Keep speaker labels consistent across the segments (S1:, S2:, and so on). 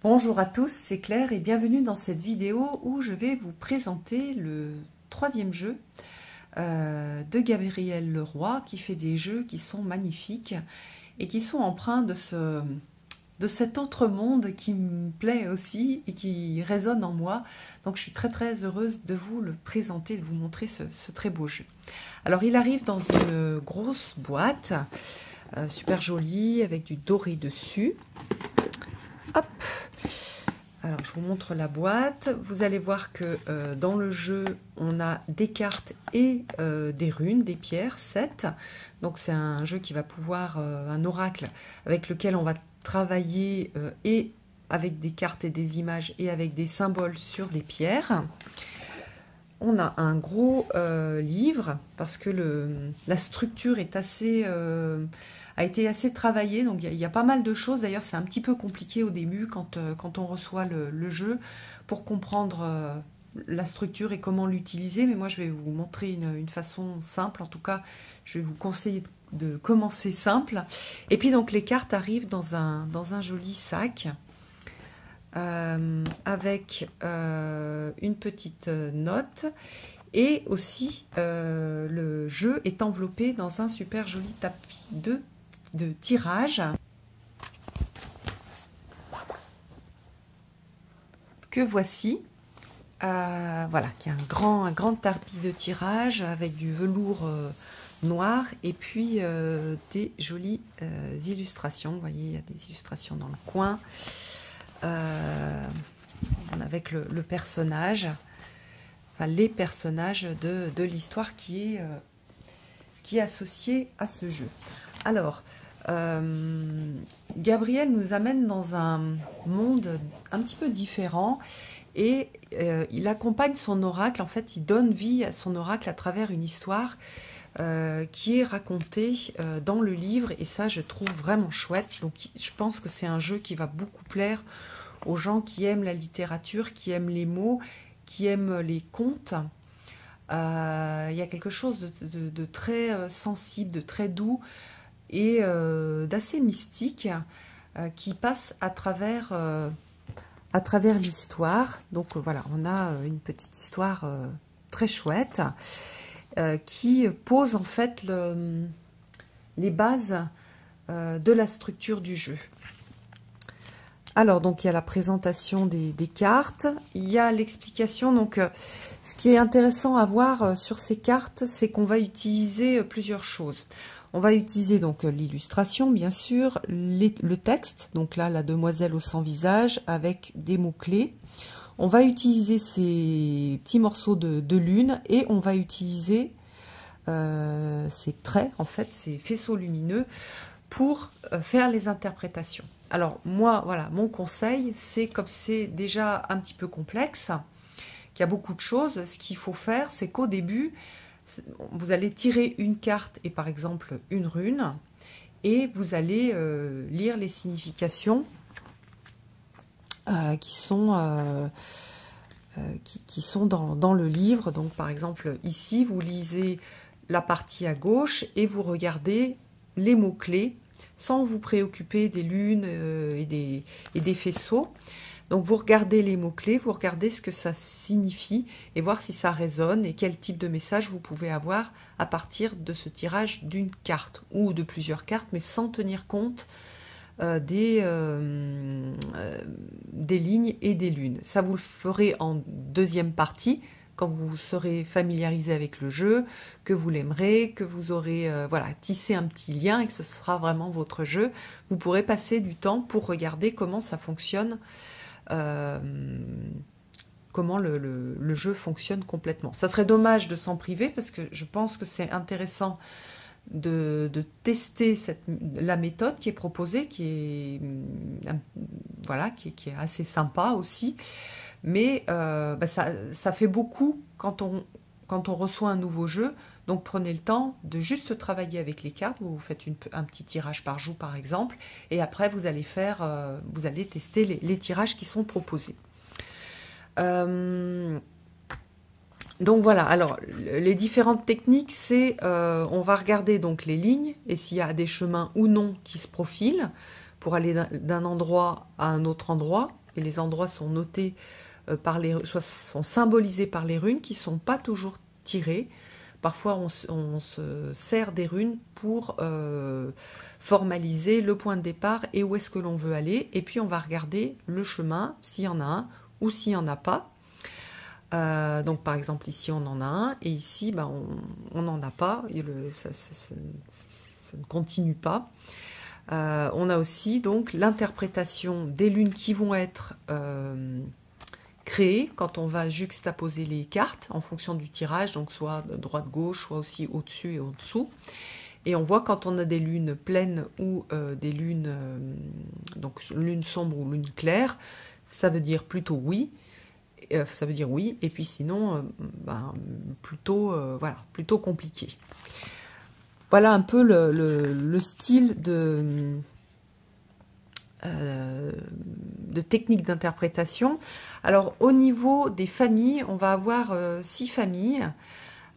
S1: Bonjour à tous, c'est Claire et bienvenue dans cette vidéo où je vais vous présenter le troisième jeu de Gabriel Leroy qui fait des jeux qui sont magnifiques et qui sont empreints de cet autre monde qui me plaît aussi et qui résonne en moi. Donc je suis très heureuse de vous le présenter, de vous montrer ce très beau jeu. Alors il arrive dans une grosse boîte, super jolie, avec du doré dessus. Hop! Alors, je vous montre la boîte. Vous allez voir que dans le jeu, on a des cartes et des runes, des pierres, 7. Donc, c'est un jeu qui va pouvoir, un oracle avec lequel on va travailler et avec des cartes et des images et avec des symboles sur des pierres. On a un gros livre parce que la structure est a été assez travaillée, donc il y a pas mal de choses. D'ailleurs, c'est un petit peu compliqué au début quand on reçoit le jeu pour comprendre la structure et comment l'utiliser. Mais moi, je vais vous montrer une façon simple. En tout cas, je vais vous conseiller de commencer simple. Et puis, donc, les cartes arrivent dans un joli sac. Avec une petite note et aussi le jeu est enveloppé dans un super joli tapis de tirage que voici. Voilà, qui est un grand tapis de tirage avec du velours noir et puis des jolies illustrations. Vous voyez, il y a des illustrations dans le coin. Avec le personnage, enfin les personnages de l'histoire qui est associé à ce jeu. Alors, Gabriel nous amène dans un monde un petit peu différent et il accompagne son oracle. En fait, il donne vie à son oracle à travers une histoire qui est racontée dans le livre, et ça je trouve vraiment chouette. Donc je pense que c'est un jeu qui va beaucoup plaire aux gens qui aiment la littérature, qui aiment les mots, qui aiment les contes. Il y a quelque chose de très sensible, de très doux et d'assez mystique qui passe à travers l'histoire. Donc voilà, on a une petite histoire très chouette qui pose en fait les bases de la structure du jeu. Alors, donc, il y a la présentation des cartes, il y a l'explication. Donc, ce qui est intéressant à voir sur ces cartes, c'est qu'on va utiliser plusieurs choses. On va utiliser donc l'illustration, bien sûr, le texte, donc là, la demoiselle au sans visage, avec des mots-clés. On va utiliser ces petits morceaux de lune et on va utiliser ces traits, en fait, ces faisceaux lumineux pour faire les interprétations. Alors moi, voilà, mon conseil, c'est comme c'est déjà un petit peu complexe, qu'il y a beaucoup de choses, ce qu'il faut faire, c'est qu'au début, vous allez tirer une carte et par exemple une rune, et vous allez lire les significations qui sont dans le livre. Donc par exemple ici, vous lisez la partie à gauche et vous regardez les mots-clés sans vous préoccuper des lunes et des faisceaux. Donc vous regardez les mots-clés, vous regardez ce que ça signifie et voir si ça résonne et quel type de message vous pouvez avoir à partir de ce tirage d'une carte ou de plusieurs cartes, mais sans tenir compte des lignes et des lunes. Ça, vous le ferez en deuxième partie, quand vous serez familiarisé avec le jeu, que vous l'aimerez, que vous aurez voilà, tissé un petit lien et que ce sera vraiment votre jeu. Vous pourrez passer du temps pour regarder comment ça fonctionne, comment le jeu fonctionne complètement. Ça serait dommage de s'en priver parce que je pense que c'est intéressant de tester la méthode qui est proposée, qui est assez sympa aussi. Mais ça fait beaucoup quand on reçoit un nouveau jeu. Donc prenez le temps de juste travailler avec les cartes. Vous faites un petit tirage par jour par exemple, et après vous allez tester les tirages qui sont proposés. Donc voilà, alors les différentes techniques, c'est on va regarder donc les lignes et s'il y a des chemins ou non qui se profilent pour aller d'un endroit à un autre endroit. mais les endroits sont notés soit sont symbolisés par les runes qui ne sont pas toujours tirées. Parfois, on se sert des runes pour formaliser le point de départ et où est-ce que l'on veut aller. Et puis, on va regarder le chemin, s'il y en a un ou s'il n'y en a pas. Donc, par exemple, ici, on en a un. Et ici, ben, on n'en a pas. Et ça ne continue pas. On a aussi donc l'interprétation des lunes qui vont être créées quand on va juxtaposer les cartes en fonction du tirage, donc soit droite-gauche, soit aussi au-dessus et au-dessous. Et on voit quand on a des lunes pleines ou des lunes, donc lune sombre ou lune claire, ça veut dire plutôt oui. Ça veut dire oui, et puis sinon, ben, voilà, plutôt compliqué. Voilà un peu le style de technique d'interprétation. Alors au niveau des familles, on va avoir 6 familles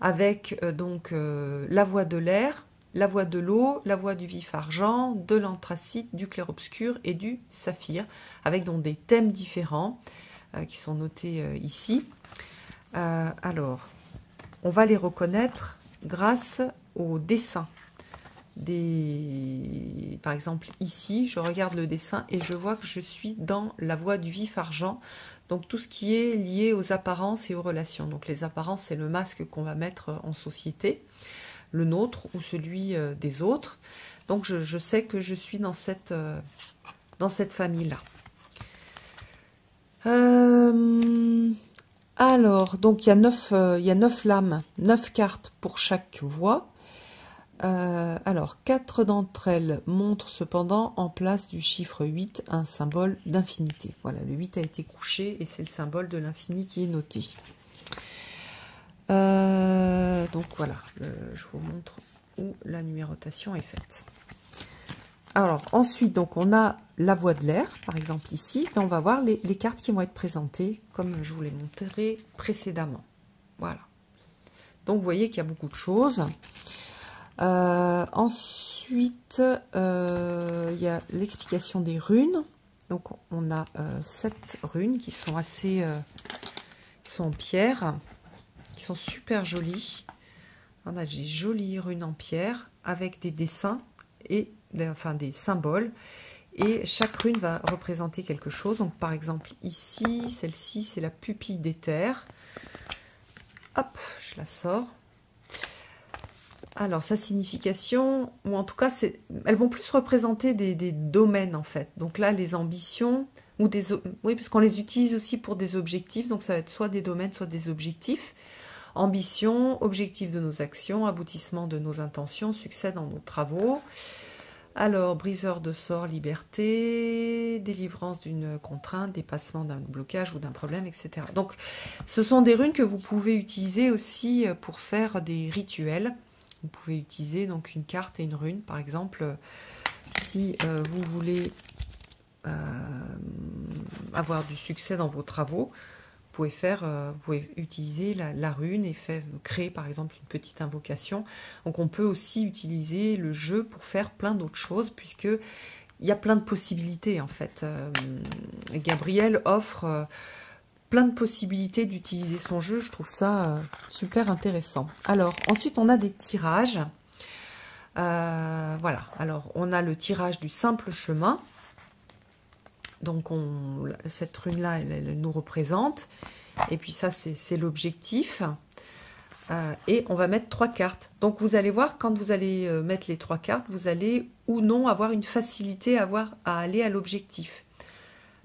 S1: avec donc la voie de l'air, la voie de l'eau, la voie du vif argent, de l'anthracite, du clair-obscur et du saphir, avec donc des thèmes différents qui sont notés ici. Alors, on va les reconnaître grâce au dessin. Par exemple, ici, je regarde le dessin et je vois que je suis dans la voie du vif argent. Donc, tout ce qui est lié aux apparences et aux relations. Donc, les apparences, c'est le masque qu'on va mettre en société, le nôtre ou celui des autres. Donc, je sais que je suis dans cette famille-là. Alors, donc, il y a 9 lames, 9 cartes pour chaque voie. Alors, 4 d'entre elles montrent cependant en place du chiffre 8 un symbole d'infinité. Voilà, le 8 a été couché et c'est le symbole de l'infini qui est noté. Donc voilà, je vous montre où la numérotation est faite. Alors, ensuite, donc, on a la voie de l'air, par exemple ici, et on va voir les cartes qui vont être présentées, comme je vous l'ai montré précédemment. Voilà. Donc, vous voyez qu'il y a beaucoup de choses. Ensuite, il y a l'explication des runes. Donc, on a 7 runes qui sont assez... qui sont en pierre, qui sont super jolies. On a des jolies runes en pierre avec des dessins et des symboles. Et chaque rune va représenter quelque chose. Donc, par exemple, ici, celle-ci, c'est la pupille d'éther. Hop, je la sors. Alors, sa signification, ou en tout cas, elles vont plus représenter des domaines, en fait. Donc là, les ambitions, ou oui, parce qu'on les utilise aussi pour des objectifs. Donc, ça va être soit des domaines, soit des objectifs. Ambition, objectif de nos actions, aboutissement de nos intentions, succès dans nos travaux. Alors, briseur de sort, liberté, délivrance d'une contrainte, dépassement d'un blocage ou d'un problème, etc. Donc, ce sont des runes que vous pouvez utiliser aussi pour faire des rituels. Vous pouvez utiliser donc une carte et une rune. Par exemple, si vous voulez avoir du succès dans vos travaux, vous pouvez utiliser la rune et créer par exemple une petite invocation. Donc on peut aussi utiliser le jeu pour faire plein d'autres choses, puisque il y a plein de possibilités en fait. Gabrielle offre plein de possibilités d'utiliser son jeu. Je trouve ça super intéressant. Alors ensuite on a des tirages. Voilà. Alors on a le tirage du simple chemin. Donc, cette rune-là, elle nous représente. Et puis ça, c'est l'objectif. Et on va mettre 3 cartes. Donc, vous allez voir, quand vous allez mettre les 3 cartes, vous allez ou non avoir une facilité à aller à l'objectif.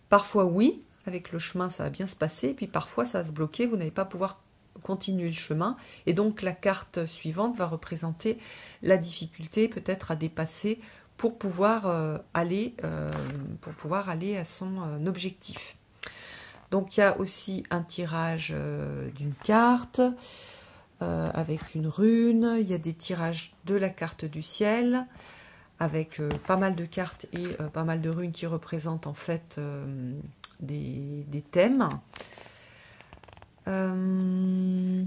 S1: Parfois, oui, avec le chemin, ça va bien se passer. Et puis, parfois, ça va se bloquer. Vous n'allez pas pouvoir continuer le chemin. Et donc, la carte suivante va représenter la difficulté peut-être à dépasser pour pouvoir aller à son objectif. Donc il y a aussi un tirage d'une carte avec une rune. Il y a des tirages de la carte du ciel avec pas mal de cartes et pas mal de runes qui représentent en fait des thèmes. Un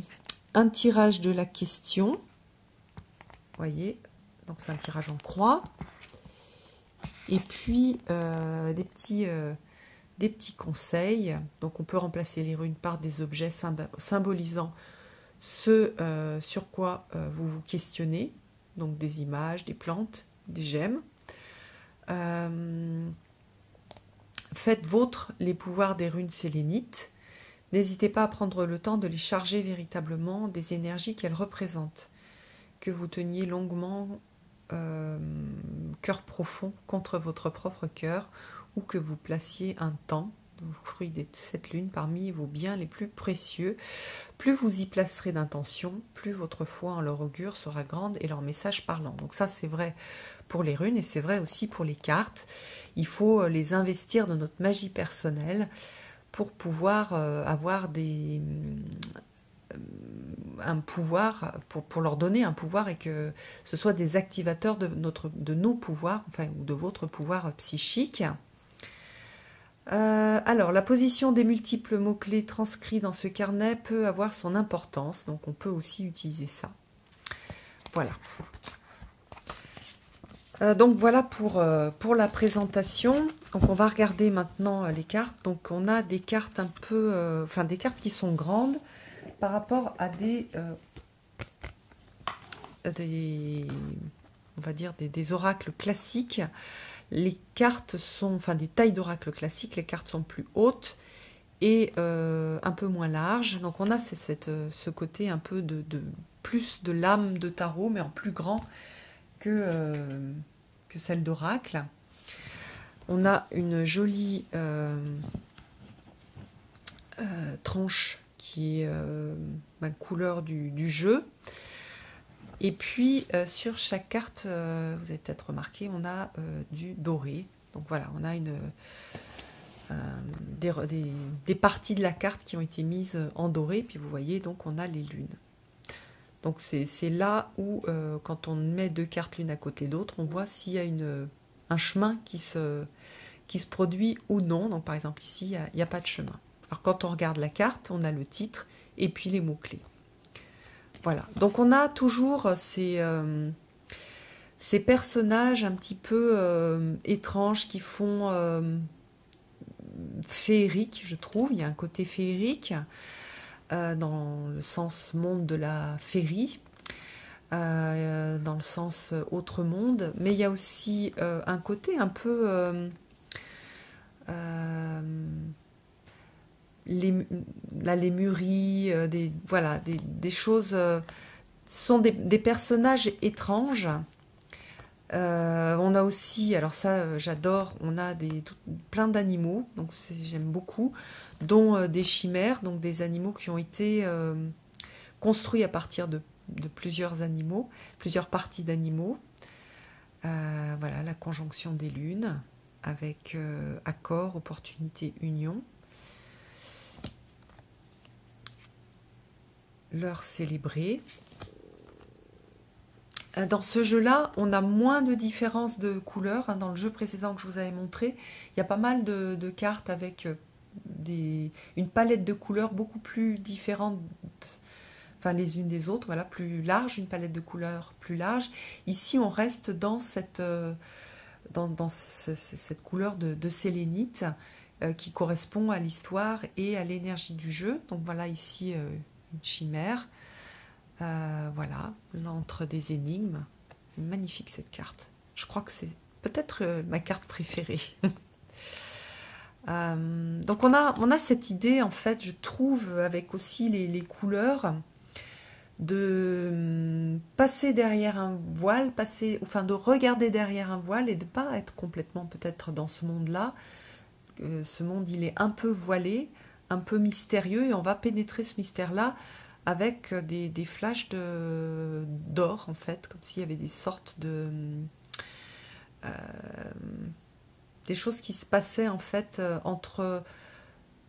S1: tirage de la question. Vous voyez, donc c'est un tirage en croix. Et puis des petits des petits conseils. Donc on peut remplacer les runes par des objets symbolisant ce sur quoi vous vous questionnez, donc des images, des plantes, des gemmes. Faites vôtre les pouvoirs des runes sélénites. N'hésitez pas à prendre le temps de les charger véritablement des énergies qu'elles représentent. Que vous teniez longuement cœur profond contre votre propre cœur, ou que vous placiez un temps, fruit de cette lune, parmi vos biens les plus précieux. Plus vous y placerez d'intention, plus votre foi en leur augure sera grande et leur message parlant. Donc ça, c'est vrai pour les runes et c'est vrai aussi pour les cartes. Il faut les investir de notre magie personnelle pour pouvoir avoir un pouvoir, pour leur donner un pouvoir et que ce soit des activateurs de nos pouvoirs, enfin, ou de votre pouvoir psychique. Alors, la position des multiples mots-clés transcrits dans ce carnet peut avoir son importance, donc on peut aussi utiliser ça. Voilà. Donc voilà pour la présentation. Donc on va regarder maintenant les cartes. Donc on a des cartes un peu, enfin des cartes qui sont grandes par rapport à on va dire des oracles classiques. Les cartes sont, enfin des tailles d'oracles classiques, les cartes sont plus hautes et un peu moins larges. Donc on a ce côté un peu plus de lame de tarot, mais en plus grand que celle d'oracle. On a une jolie tranche qui est la couleur du jeu. Et puis sur chaque carte, vous avez peut-être remarqué, on a du doré. Donc voilà, on a des parties de la carte qui ont été mises en doré. Puis vous voyez, donc on a les lunes. Donc c'est là où, quand on met deux cartes l'une à côté de l'autre, on voit s'il y a un chemin qui se produit ou non. Donc par exemple ici, il n'y a pas de chemin. Alors quand on regarde la carte, on a le titre et puis les mots-clés. Voilà, donc on a toujours ces personnages un petit peu étranges qui font féerique, je trouve. Il y a un côté féerique dans le sens monde de la féerie, dans le sens autre monde, mais il y a aussi un côté un peu la lémurie, voilà, des choses, sont des personnages étranges. On a aussi, alors ça j'adore, on a plein d'animaux, donc j'aime beaucoup, dont des chimères, donc des animaux qui ont été construits à partir de plusieurs animaux, plusieurs parties d'animaux. Voilà, la conjonction des lunes avec accord, opportunité, union. L'heure célébrée. Dans ce jeu-là, on a moins de différences de couleurs. Dans le jeu précédent que je vous avais montré, il y a pas mal de cartes avec une palette de couleurs beaucoup plus différentes, enfin les unes des autres, voilà, plus large, une palette de couleurs plus large. Ici, on reste dans cette couleur de sélénite qui correspond à l'histoire et à l'énergie du jeu. Donc voilà ici une chimère. Voilà, l'antre des énigmes. Magnifique cette carte. Je crois que c'est peut-être ma carte préférée. Donc on a cette idée, en fait, je trouve, avec aussi les couleurs, de passer derrière un voile, enfin de regarder derrière un voile et de ne pas être complètement peut-être dans ce monde-là. Ce monde, il est un peu voilé, un peu mystérieux, et on va pénétrer ce mystère-là avec des flashs d'or, en fait, comme s'il y avait des sortes des choses qui se passaient, en fait, entre...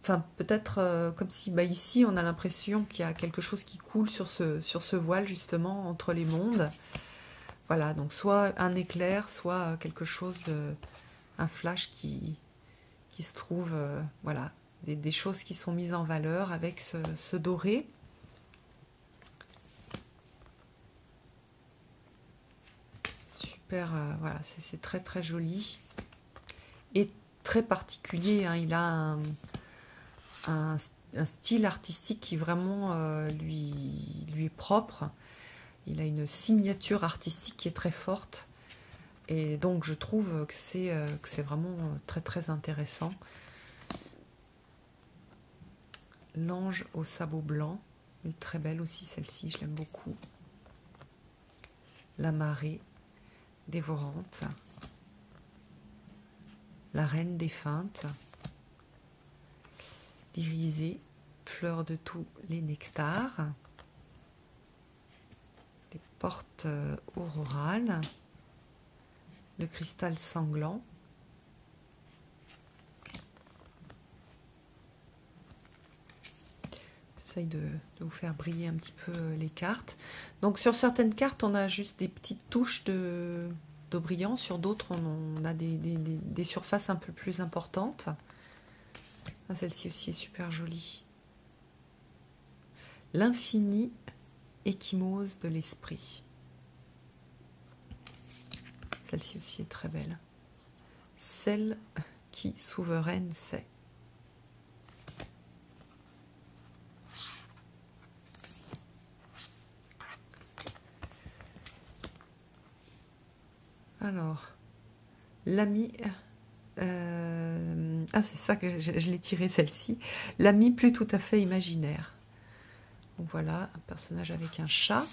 S1: Enfin, peut-être comme si, ici, on a l'impression qu'il y a quelque chose qui coule sur ce voile, justement, entre les mondes. Voilà, donc soit un éclair, soit quelque chose un flash qui se trouve, voilà, des choses qui sont mises en valeur avec ce doré. Super, voilà, c'est très très joli. Et très particulier, hein. Il a un style artistique qui vraiment lui est propre. Il a une signature artistique qui est très forte. Et donc je trouve que c'est vraiment très très intéressant. L'ange au sabot blanc, elle est très belle aussi celle-ci, je l'aime beaucoup. La marée dévorante. La reine défunte. L'irisée, fleur de tous les nectars. Les portes aurorales. Le cristal sanglant. J'essaye de vous faire briller un petit peu les cartes. Donc sur certaines cartes, on a juste des petites touches de brillant. Sur d'autres, on a des surfaces un peu plus importantes. Ah, celle-ci aussi est super jolie. L'infini échymose de l'esprit. Celle-ci aussi est très belle. Celle qui souveraine sait. Alors, l'ami... ah, c'est ça que je l'ai tiré, celle-ci. L'ami plus tout à fait imaginaire. Donc voilà, un personnage avec un chat.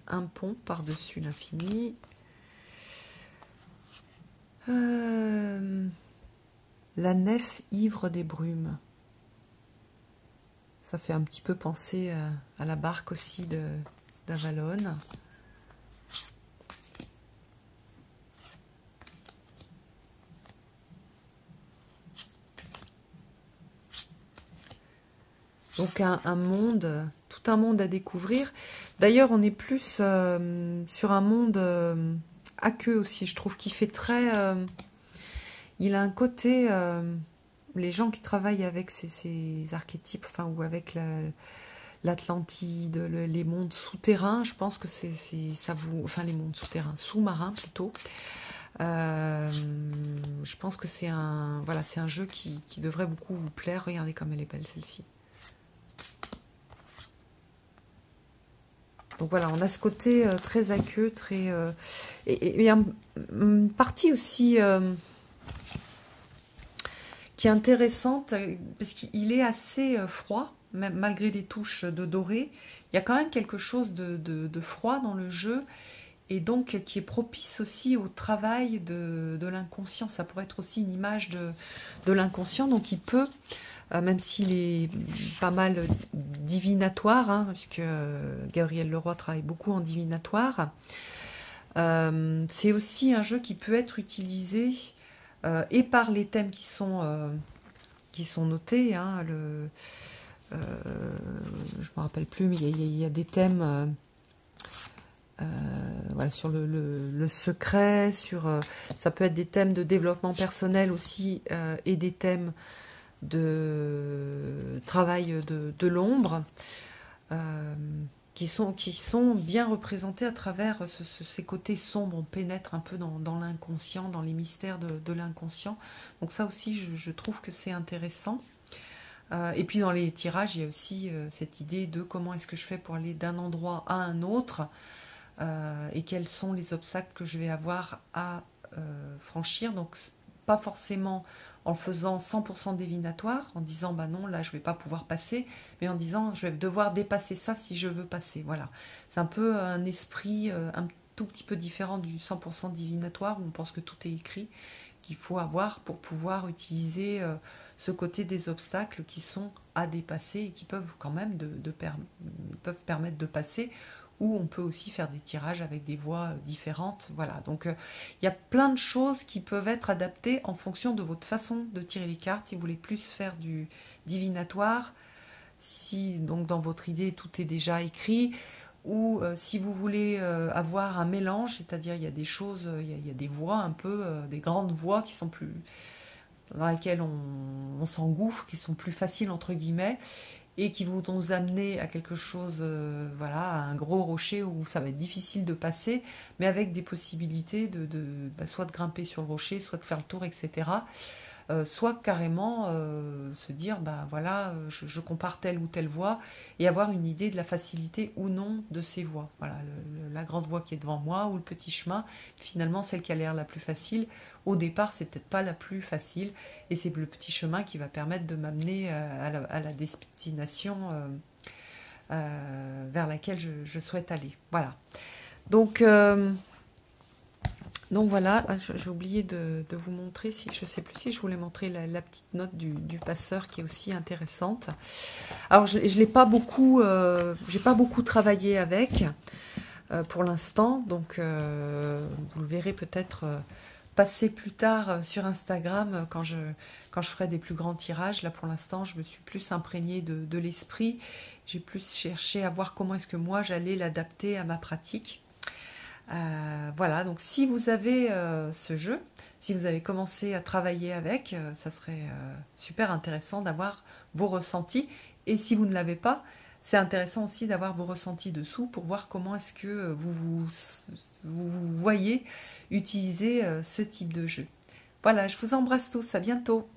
S1: Un pont par-dessus l'infini. La nef ivre des brumes. Ça fait un petit peu penser à la barque aussi d'Avalon. Donc un monde, tout un monde à découvrir. D'ailleurs, on est plus sur un monde aqueux aussi. Je trouve qu'il fait très... il a un côté... les gens qui travaillent avec ces archétypes, enfin, ou avec l'Atlantide, les mondes souterrains, je pense que ça vous... Enfin, les mondes souterrains, sous-marins plutôt. Je pense que c'est un... Voilà, c'est un jeu qui devrait beaucoup vous plaire. Regardez comme elle est belle, celle-ci. Donc voilà, on a ce côté très aqueux, très... et une partie aussi qui est intéressante, parce qu'il est assez froid, même malgré les touches de doré. Il y a quand même quelque chose de froid dans le jeu, et donc qui est propice aussi au travail de l'inconscient. Ça pourrait être aussi une image de l'inconscient, donc il peut... même s'il est pas mal divinatoire, hein, puisque Gabriel Leroy travaille beaucoup en divinatoire, c'est aussi un jeu qui peut être utilisé et par les thèmes qui sont notés. Hein, je ne me rappelle plus, mais il y a des thèmes voilà, sur le secret, ça peut être des thèmes de développement personnel aussi, et des thèmes de travail de l'ombre, qui sont bien représentés à travers ces côtés sombres. On pénètre un peu dans l'inconscient, dans les mystères de l'inconscient. Donc ça aussi, je trouve que c'est intéressant. Et puis dans les tirages, il y a aussi cette idée de comment est-ce que je fais pour aller d'un endroit à un autre, et quels sont les obstacles que je vais avoir à franchir. Donc pas forcément en le faisant 100% divinatoire, en disant bah non, là je vais pas pouvoir passer, mais en disant je vais devoir dépasser ça si je veux passer. Voilà, c'est un peu un esprit un tout petit peu différent du 100% divinatoire, où on pense que tout est écrit, qu'il faut avoir pour pouvoir utiliser ce côté des obstacles qui sont à dépasser et qui peuvent quand même peuvent permettre de passer, ou on peut aussi faire des tirages avec des voix différentes. Voilà, donc il y a plein de choses qui peuvent être adaptées en fonction de votre façon de tirer les cartes. Si vous voulez plus faire du divinatoire, si donc dans votre idée tout est déjà écrit, ou si vous voulez avoir un mélange, c'est-à-dire il y a des choses, il y a des voix un peu, des grandes voix qui sont plus... dans lesquelles on s'engouffre, qui sont plus faciles entre guillemets, et qui vont nous amener à quelque chose, voilà, à un gros rocher où ça va être difficile de passer, mais avec des possibilités soit de grimper sur le rocher, soit de faire le tour, etc. Soit carrément se dire, bah voilà, je compare telle ou telle voie et avoir une idée de la facilité ou non de ces voies. Voilà, la grande voie qui est devant moi ou le petit chemin, finalement celle qui a l'air la plus facile. Au départ, c'est peut-être pas la plus facile et c'est le petit chemin qui va permettre de m'amener à la destination vers laquelle je souhaite aller. Voilà. Donc voilà, j'ai oublié de vous montrer, je ne sais plus si je voulais montrer la petite note du passeur qui est aussi intéressante. Alors je n'ai pas beaucoup, j'ai pas beaucoup travaillé avec pour l'instant, donc vous le verrez peut-être passer plus tard sur Instagram quand je ferai des plus grands tirages. Là pour l'instant, je me suis plus imprégnée de l'esprit, j'ai plus cherché à voir comment est-ce que moi j'allais l'adapter à ma pratique. Voilà, donc si vous avez ce jeu, si vous avez commencé à travailler avec, ça serait super intéressant d'avoir vos ressentis. Et si vous ne l'avez pas, c'est intéressant aussi d'avoir vos ressentis dessous pour voir comment est-ce que vous voyez utiliser ce type de jeu. Voilà, je vous embrasse tous, à bientôt.